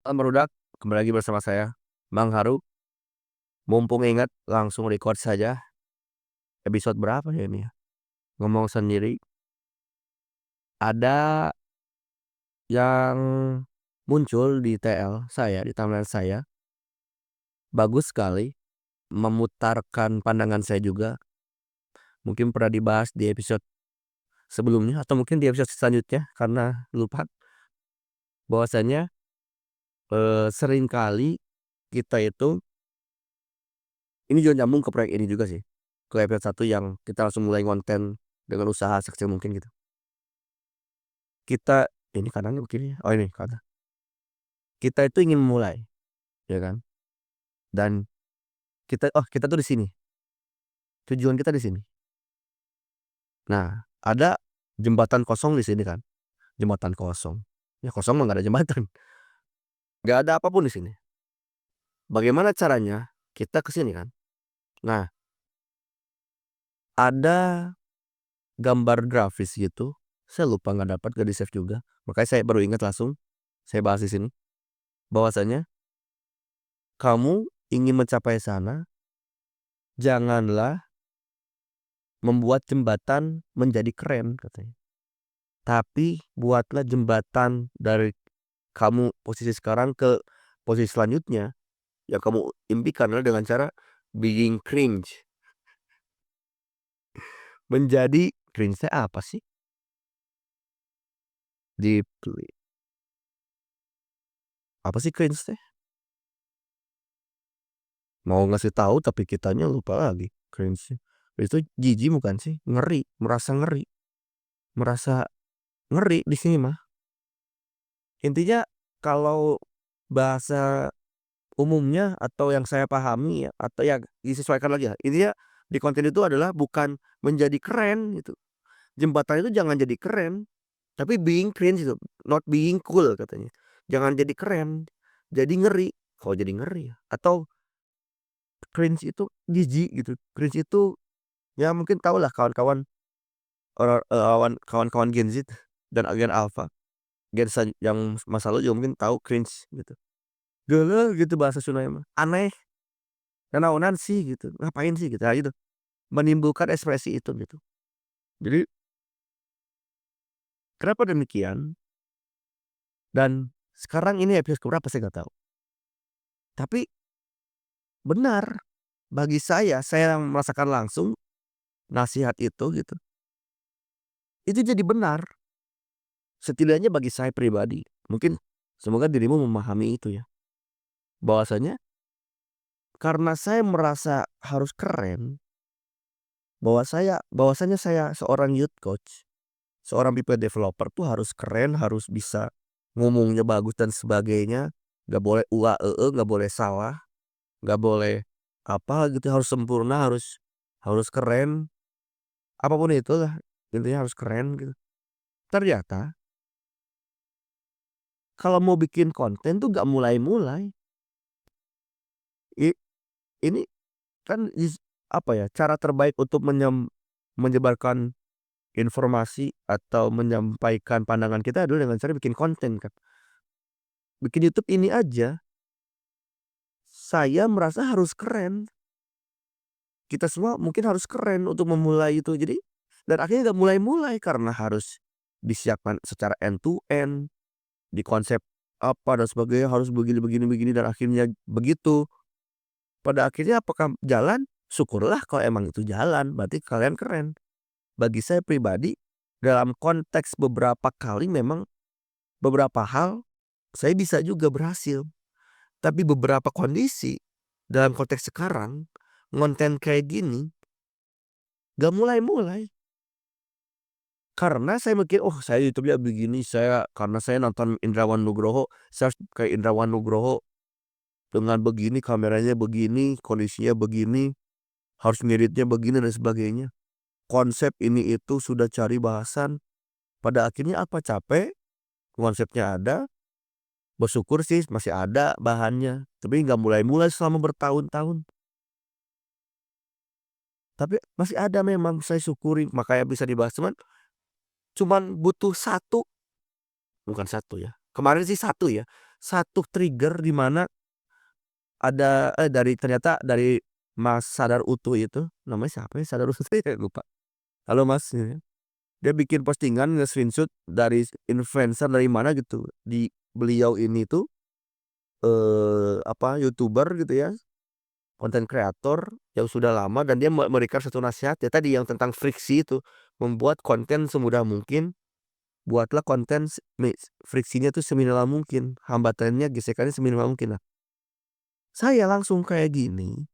Barudak, kembali lagi bersama saya, Bang Haru. Mumpung ingat, langsung record saja. Episode berapa ya ini ya? Ngomong sendiri. Ada yang muncul di TL saya, di timeline saya. Bagus sekali, memutarkan pandangan saya juga. Mungkin pernah dibahas di episode sebelumnya atau mungkin di episode selanjutnya karena lupa. Bahwasanya seringkali kita itu, ini juga nyambung ke proyek ini juga sih. Ke episode 1 yang kita langsung mulai konten dengan usaha sekecil mungkin gitu. Kita ini kanannya begini ya? Oh ini kanan. Kita itu ingin mulai, ya kan? Dan kita tuh di sini. Tujuan kita di sini. Nah, ada jembatan kosong di sini kan. Jembatan kosong. Ya kosong mah nggak ada jembatan. Nggak ada apapun di sini. Bagaimana caranya? Kita ke sini kan. Nah, ada gambar grafis gitu. Saya lupa nggak dapat, nggak di-save juga. Makanya saya baru ingat langsung saya bahas di sini. Bahwasanya kamu ingin mencapai sana, janganlah membuat jembatan menjadi keren katanya. Tapi buatlah jembatan dari kamu posisi sekarang ke posisi selanjutnya yang kamu impikan adalah dengan cara being cringe. Menjadi cringe-nya apa sih? Deeply. Apa sih cringe teh? Mau ngasih tahu tapi kitanya lupa lagi cringe. Itu jijik bukan sih? Ngeri, merasa ngeri. Merasa ngeri di sini mah. Intinya kalau bahasa umumnya atau yang saya pahami ya, atau ya disesuaikan lagi ya, intinya di konten itu adalah bukan menjadi keren gitu. Jembatan itu jangan jadi keren, tapi being cringe itu, not being cool katanya. Jangan jadi keren, jadi ngeri. Kalau jadi ngeri ya? Atau cringe itu jijik gitu. Cringe itu ya mungkin tahulah kawan-kawan kawan-kawan Gen Z dan Gen Alpha. Yang masa lalu juga mungkin tahu cringe gitu. Geuleuh gitu bahasa Sundanya mah. Aneh. Naonan sih gitu, ngapain sih gitu, nah gitu. Menimbulkan ekspresi itu gitu. Jadi kenapa demikian, dan sekarang ini episode ke berapa saya nggak tahu. Tapi benar, bagi saya yang merasakan langsung nasihat itu gitu, itu jadi benar. Setidaknya bagi saya pribadi, mungkin semoga dirimu memahami itu ya. Bahwasanya karena saya merasa harus keren, bahwasanya saya seorang youth coach, seorang people developer tuh harus keren, harus bisa ngomongnya bagus dan sebagainya, nggak boleh nggak boleh salah, nggak boleh apa gitu, harus sempurna, harus keren, apapun itulah, intinya harus keren gitu. Ternyata kalau mau bikin konten tuh nggak mulai-mulai. I ini kan apa ya, cara terbaik untuk menyebarkan informasi atau menyampaikan pandangan kita adalah dengan cara bikin konten kan. Bikin YouTube ini aja, saya merasa harus keren. Kita semua mungkin harus keren untuk memulai itu. Jadi dan akhirnya nggak mulai-mulai karena harus disiapkan secara end to end, di konsep apa dan sebagainya, harus begini begini begini dan akhirnya begitu. Pada akhirnya apakah jalan? Syukurlah kalau emang itu jalan, berarti kalian keren. Bagi saya pribadi, dalam konteks beberapa kali memang beberapa hal saya bisa juga berhasil. Tapi beberapa kondisi dalam konteks sekarang, konten kayak gini gak mulai-mulai. Karena saya mikir, "Oh saya YouTube-nya begini, karena saya nonton Indrawan Nugroho, saya harus kayak Indrawan Nugroho, dengan begini, kameranya begini, kondisinya begini, harus ngeditnya begini dan sebagainya." Konsep ini itu sudah cari bahasan, pada akhirnya apa, capek, konsepnya ada, bersyukur sih masih ada bahannya, tapi nggak mulai-mulai selama bertahun-tahun. Tapi masih ada memang, saya syukuri, makanya bisa dibahas, cuman butuh satu, bukan satu ya, kemarin sih satu ya, satu trigger di mana ada ternyata dari Mas Sadar Utuh itu, namanya siapa ya, Sadar Utuh ya lupa. Halo Mas, gitu kan. Dia bikin postingan nge-screenshot dari influencer dari mana gitu, beliau ini tuh, YouTuber gitu ya, konten kreator yang sudah lama, dan dia memberikan satu nasihat ya tadi yang tentang friksi itu, membuat konten semudah mungkin, buatlah konten friksinya tuh seminimal mungkin, hambatannya, gesekannya seminimal mungkin. Nah, saya langsung kayak gini,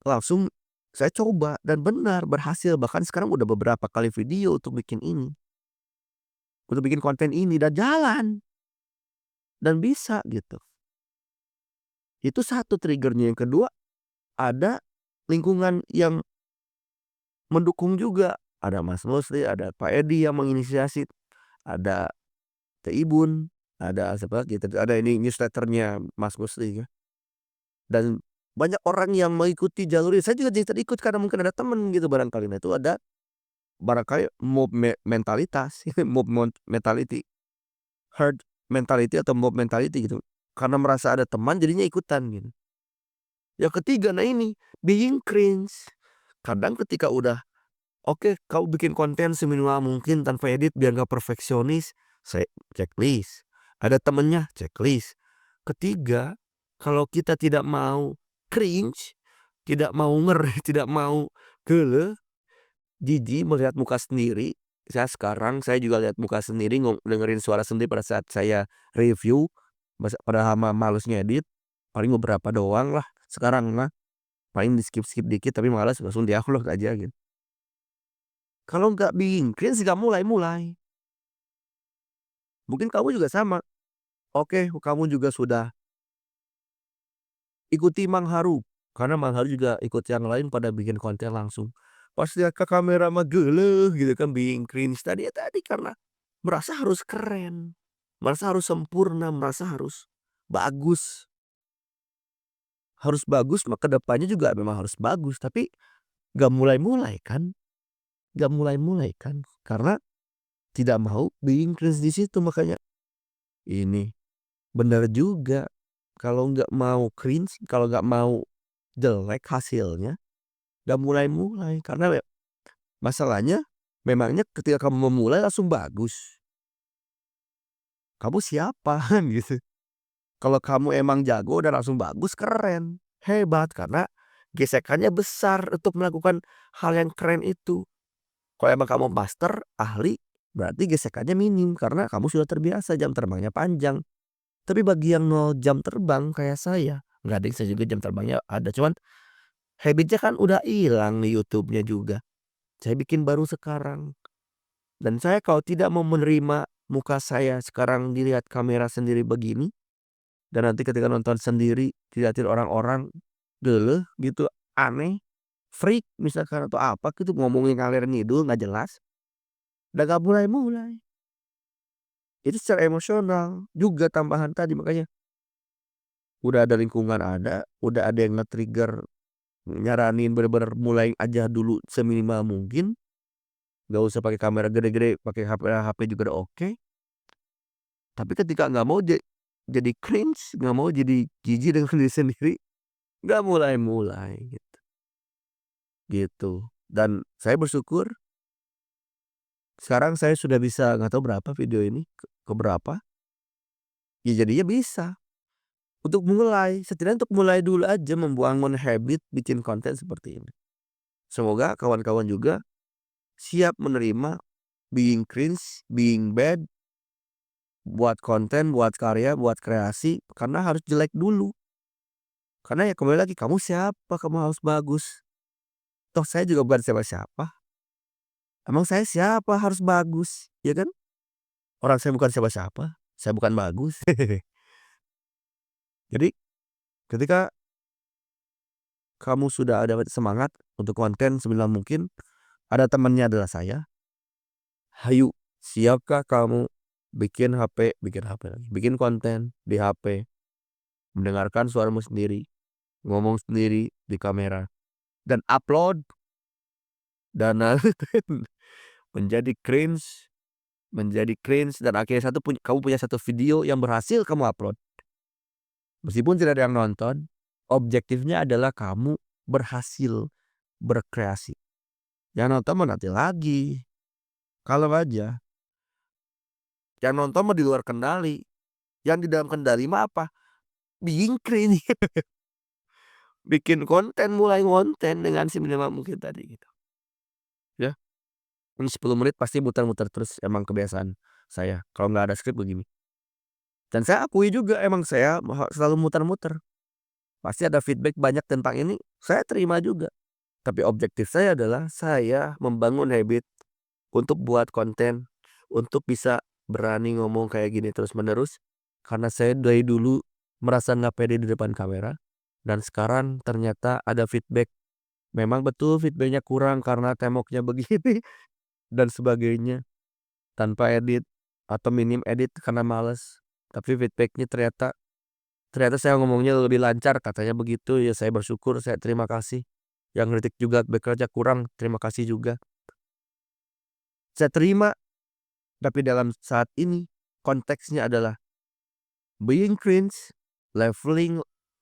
langsung saya coba dan benar berhasil, bahkan sekarang udah beberapa kali video untuk bikin ini, untuk bikin konten ini dan jalan, dan bisa gitu. Itu satu triggernya. Yang kedua, ada lingkungan yang mendukung juga, ada Mas Musli, ada Pak Edi yang menginisiasi, ada Teh Ibun, ada siapa lagi, ada ini newsletternya Mas Musli ya, dan banyak orang yang mengikuti jalur ini. Saya juga jadi ikut karena mungkin ada temen gitu barangkali. Nah, itu ada barangkali mob mentalitas, mentality, herd mentality atau mob mentality gitu. Karena merasa ada teman jadinya ikutan gitu. Yang ketiga, nah ini, being cringe. Kadang ketika udah, oke, kau bikin konten seminimal mungkin tanpa edit biar gak perfeksionis, saya checklist. Ada temennya, checklist. Ketiga, kalau kita tidak mau cringe, tidak mau tidak mau gele, jijik melihat muka sendiri. Saya juga lihat muka sendiri, dengerin suara sendiri pada saat saya review, padahal males ngedit, paling beberapa doang lah sekarang mah, paling di-skip-skip dikit tapi malas langsung di-upload aja gitu. Kalau nggak bikin cringe nggak mulai-mulai. Mungkin kamu juga sama, oke, kamu juga sudah ikuti Mang Haru, karena Mang Haru juga ikut yang lain pada bikin konten langsung. Pas lihat ke kamera mah geuleuh gitu kan, being cringe tadi ya tadi karena merasa harus keren, merasa harus sempurna, merasa harus bagus. Harus bagus, maka depannya juga memang harus bagus, tapi nggak mulai-mulai kan, nggak mulai-mulai kan, karena tidak mau being cringe di situ. Makanya ini benar juga, kalau nggak mau cringe, kalau nggak mau jelek hasilnya, nggak mulai-mulai. Karena masalahnya memangnya ketika kamu memulai langsung bagus, kamu siapa kan gitu. Kalau kamu emang jago dan langsung bagus, keren, hebat, karena gesekannya besar untuk melakukan hal yang keren itu. Kalau emang kamu master, ahli, berarti gesekannya minim karena kamu sudah terbiasa, jam terbangnya panjang. Tapi bagi yang 0 jam terbang kayak saya, nggak deng, saya juga jam terbangnya ada, cuman habit-nya kan udah hilang di YouTube-nya juga. Saya bikin baru sekarang. Dan saya kalau tidak mau menerima muka saya sekarang dilihat kamera sendiri begini, dan nanti ketika nonton sendiri dilihatin orang-orang geuleuh gitu, aneh, freak misalkan atau apa gitu, ngomongin ngalir ngidul nggak jelas, udah nggak mulai-mulai. Itu secara emosional juga tambahan tadi, makanya udah ada lingkungan ada, udah ada yang nge-trigger, nyaranin bener-bener mulai aja dulu seminimal mungkin, nggak usah pakai kamera gede-gede, pakai HP juga udah oke. Tapi ketika nggak mau jadi cringe, nggak mau jadi jijik dengan diri sendiri, nggak mulai-mulai gitu. Dan saya bersyukur sekarang saya sudah bisa, nggak tahu berapa video ini, ke berapa, ya jadinya bisa untuk mulai, setidaknya untuk mulai dulu aja membangun habit bikin konten seperti ini. Semoga kawan-kawan juga siap menerima being cringe, being bad, buat konten, buat karya, buat kreasi, karena harus jelek dulu. Karena ya kembali lagi, kamu siapa, kamu harus bagus. Toh saya juga bukan siapa-siapa. Emang saya siapa harus bagus, ya kan? Orang saya bukan siapa-siapa, saya bukan bagus. Jadi ketika kamu sudah ada semangat untuk konten seminimal mungkin, ada temannya adalah saya. Hayu, siapkah kamu bikin HP lagi, bikin konten di HP, mendengarkan suaramu sendiri, ngomong sendiri di kamera, dan upload, dan menjadi cringe menjadi cringe dan akhirnya kamu punya satu video yang berhasil kamu upload. Meskipun tidak ada yang nonton, objektifnya adalah kamu berhasil berkreasi. Yang nonton mah nanti lagi. Kalem aja. Yang nonton mah di luar kendali. Yang di dalam kendali mah apa? Being cringe. Bikin konten, mulai ngonten dengan seminimal mungkin tadi gitu. Ya. Ini 10 menit pasti muter-muter terus, emang kebiasaan saya. Kalau nggak ada skrip begini. Dan saya akui juga emang saya selalu muter-muter. Pasti ada feedback banyak tentang ini, saya terima juga. Tapi objektif saya adalah saya membangun habit untuk buat konten, untuk bisa berani ngomong kayak gini terus-menerus. Karena saya dari dulu merasa nggak pede di depan kamera. Dan sekarang ternyata ada feedback. Memang betul feedbacknya kurang karena temoknya begini dan sebagainya. Tanpa edit atau minim edit karena males. Tapi feedbacknya ternyata saya ngomongnya lebih lancar katanya begitu. Ya saya bersyukur, saya terima kasih. Yang kritik juga bekerja kurang, terima kasih juga. Saya terima. Tapi dalam saat ini konteksnya adalah being cringe,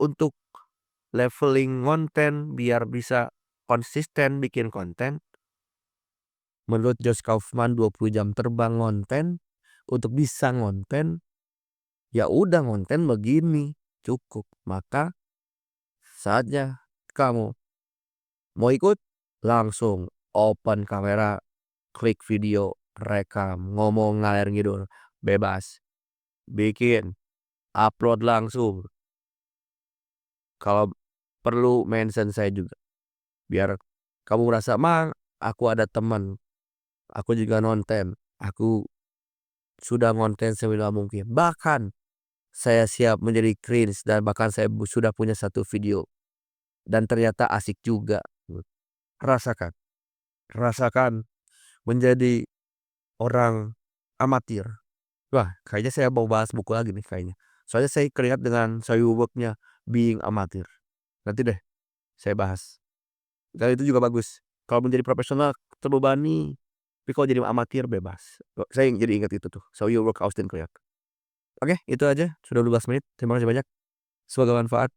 untuk leveling konten biar bisa konsisten bikin konten. Menurut Josh Kaufman 20 jam terbang ngonten. Untuk bisa ngonten, ya udah ngonten begini cukup. Maka saatnya kamu mau ikut, langsung open kamera, klik video, rekam, ngomong ngalir ngidul, bebas. Bikin, upload langsung. Kalau perlu mention saya juga. Biar kamu merasa, "Mang, aku ada teman. Aku juga nonton. Aku sudah ngonten seminimal mungkin." Bahkan saya siap menjadi cringe dan bahkan saya sudah punya satu video dan ternyata asik juga. Rasakan, rasakan menjadi orang amatir. Wah, kayaknya saya mau bahas buku lagi nih kayaknya. Soalnya saya keringat dengan work-nya Being Amatir. Nanti deh saya bahas. Dan itu juga bagus. Kalau menjadi profesional terbebani, tapi kalau jadi amatir bebas. Saya jadi ingat itu tuh. Work Austin Kleon. Oke, itu aja. Sudah 12 menit. Terima kasih banyak. Semoga manfaat.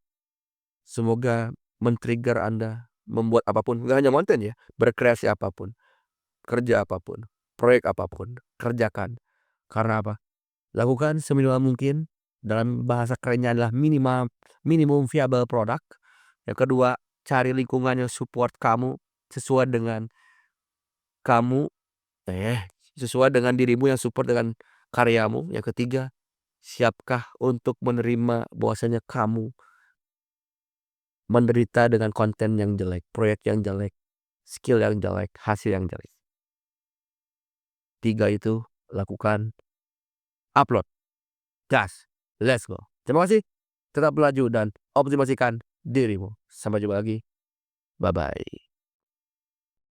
Semoga men-trigger Anda membuat apapun, nggak hanya konten ya, berkreasi apapun, kerja apapun, proyek apapun, kerjakan. Karena apa? Lakukan seminimal mungkin. Dalam bahasa kerennya adalah minimum viable product. Yang kedua, cari lingkungan yang support kamu sesuai dengan kamu, sesuai dengan dirimu yang support dengan karyamu. Yang ketiga, siapkah untuk menerima bahwasanya kamu menderita dengan konten yang jelek, proyek yang jelek, skill yang jelek, hasil yang jelek. 3 itu lakukan, upload, gas, let's go. Terima kasih, tetap melaju dan optimasikan dirimu. Sampai jumpa lagi, bye-bye.